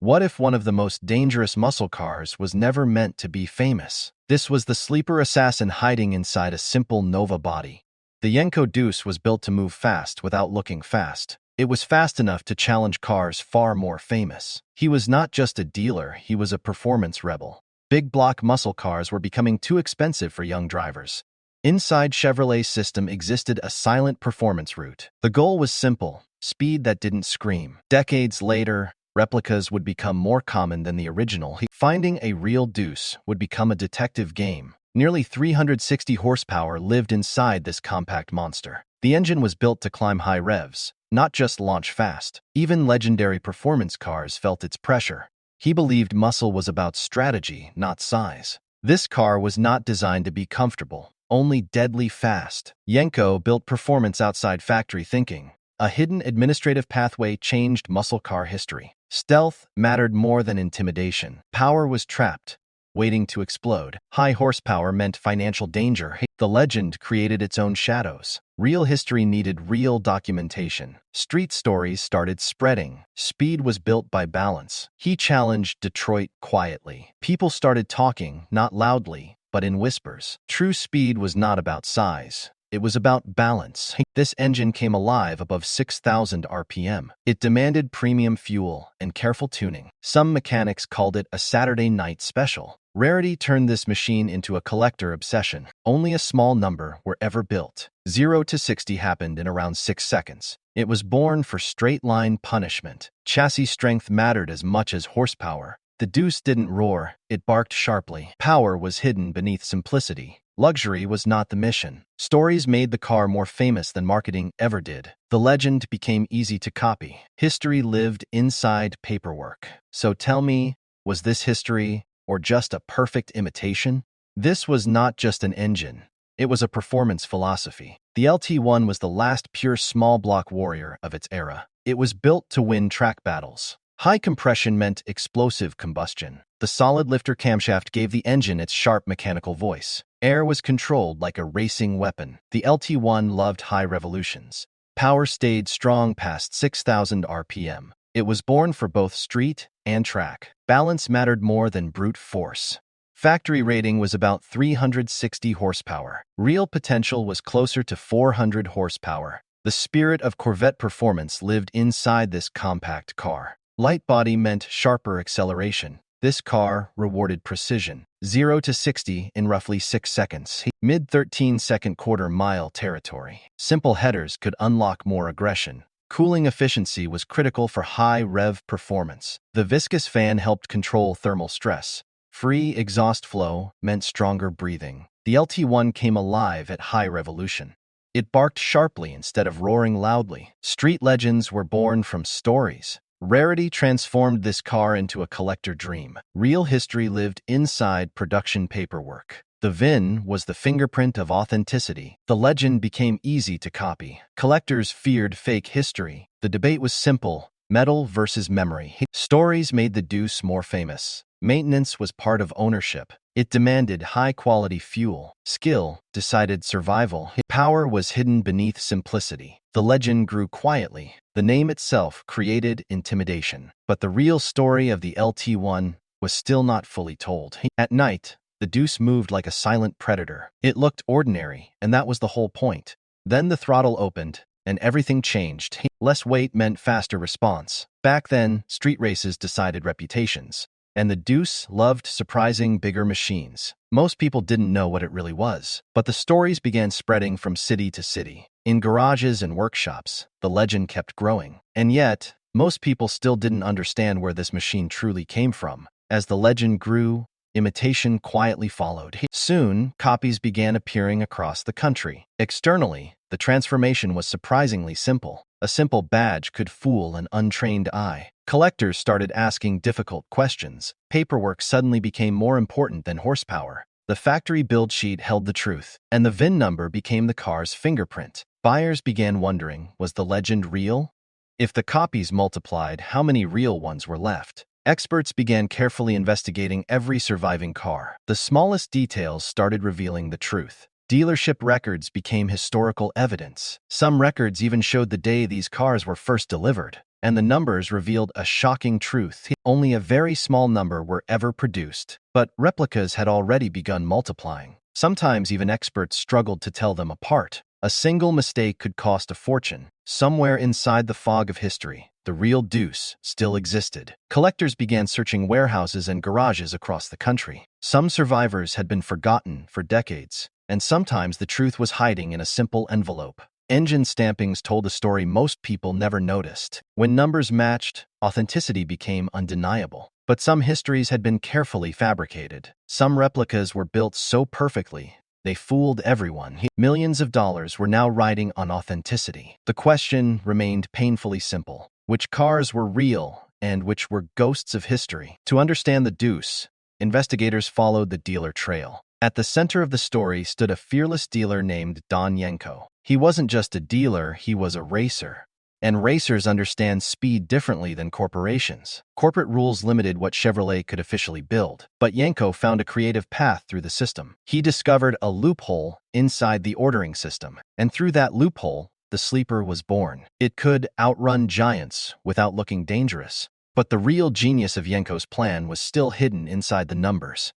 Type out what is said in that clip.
What if one of the most dangerous muscle cars was never meant to be famous? This was the sleeper assassin hiding inside a simple Nova body. The Yenko Deuce was built to move fast without looking fast. It was fast enough to challenge cars far more famous. He was not just a dealer, he was a performance rebel. Big block muscle cars were becoming too expensive for young drivers. Inside Chevrolet's system existed a silent performance route. The goal was simple: speed that didn't scream. Decades later, replicas would become more common than the original. Finding a real Deuce would become a detective game. Nearly 360 horsepower lived inside this compact monster. The engine was built to climb high revs, not just launch fast. Even legendary performance cars felt its pressure. He believed muscle was about strategy, not size. This car was not designed to be comfortable, only deadly fast. Yenko built performance outside factory thinking. A hidden administrative pathway changed muscle car history. Stealth mattered more than intimidation. Power was trapped, waiting to explode. High horsepower meant financial danger. The legend created its own shadows. Real history needed real documentation. Street stories started spreading. Speed was built by balance. He challenged Detroit quietly. People started talking, not loudly, but in whispers. True speed was not about size. It was about balance. This engine came alive above 6,000 RPM. It demanded premium fuel and careful tuning. Some mechanics called it a Saturday night special. Rarity turned this machine into a collector obsession. Only a small number were ever built. 0 to 60 happened in around 6 seconds. It was born for straight-line punishment. Chassis strength mattered as much as horsepower. The Deuce didn't roar, it barked sharply. Power was hidden beneath simplicity. Luxury was not the mission. Stories made the car more famous than marketing ever did. The legend became easy to copy. History lived inside paperwork. So tell me, was this history or just a perfect imitation? This was not just an engine. It was a performance philosophy. The LT1 was the last pure small block warrior of its era. It was built to win track battles. High compression meant explosive combustion. The solid lifter camshaft gave the engine its sharp mechanical voice. Air was controlled like a racing weapon. The LT1 loved high revolutions. Power stayed strong past 6,000 RPM. It was born for both street and track. Balance mattered more than brute force. Factory rating was about 360 horsepower. Real potential was closer to 400 horsepower. The spirit of Corvette performance lived inside this compact car. Light body meant sharper acceleration. This car rewarded precision. 0 to 60 in roughly 6 seconds. Mid-13-second quarter-mile territory. Simple headers could unlock more aggression. Cooling efficiency was critical for high-rev performance. The viscous fan helped control thermal stress. Free exhaust flow meant stronger breathing. The LT1 came alive at high revolution. It barked sharply instead of roaring loudly. Street legends were born from stories. Rarity transformed this car into a collector dream. Real history lived inside production paperwork. The VIN was the fingerprint of authenticity. The legend became easy to copy. Collectors feared fake history. The debate was simple: metal versus memory. Stories made the Deuce more famous. Maintenance was part of ownership. It demanded high-quality fuel. Skill decided survival. Power was hidden beneath simplicity. The legend grew quietly. The name itself created intimidation. But the real story of the LT1 was still not fully told. At night, the Deuce moved like a silent predator. It looked ordinary, and that was the whole point. Then the throttle opened, and everything changed. Less weight meant faster response. Back then, street races decided reputations. And the Deuce loved surprising bigger machines. Most people didn't know what it really was, but the stories began spreading from city to city. In garages and workshops, the legend kept growing. And yet, most people still didn't understand where this machine truly came from. As the legend grew, imitation quietly followed. Soon, copies began appearing across the country. Externally, the transformation was surprisingly simple. A simple badge could fool an untrained eye. Collectors started asking difficult questions. Paperwork suddenly became more important than horsepower. The factory build sheet held the truth, and the VIN number became the car's fingerprint. Buyers began wondering, was the legend real? If the copies multiplied, how many real ones were left? Experts began carefully investigating every surviving car. The smallest details started revealing the truth. Dealership records became historical evidence. Some records even showed the day these cars were first delivered. And the numbers revealed a shocking truth. Only a very small number were ever produced, but replicas had already begun multiplying. Sometimes even experts struggled to tell them apart. A single mistake could cost a fortune. Somewhere inside the fog of history, the real Deuce still existed. Collectors began searching warehouses and garages across the country. Some survivors had been forgotten for decades, and sometimes the truth was hiding in a simple envelope. Engine stampings told a story most people never noticed. When numbers matched, authenticity became undeniable. But some histories had been carefully fabricated. Some replicas were built so perfectly, they fooled everyone. Millions of dollars were now riding on authenticity. The question remained painfully simple. Which cars were real and which were ghosts of history? To understand the Deuce, investigators followed the dealer trail. At the center of the story stood a fearless dealer named Don Yenko. He wasn't just a dealer, he was a racer. And racers understand speed differently than corporations. Corporate rules limited what Chevrolet could officially build, but Yenko found a creative path through the system. He discovered a loophole inside the ordering system, and through that loophole, the sleeper was born. It could outrun giants without looking dangerous. But the real genius of Yenko's plan was still hidden inside the numbers.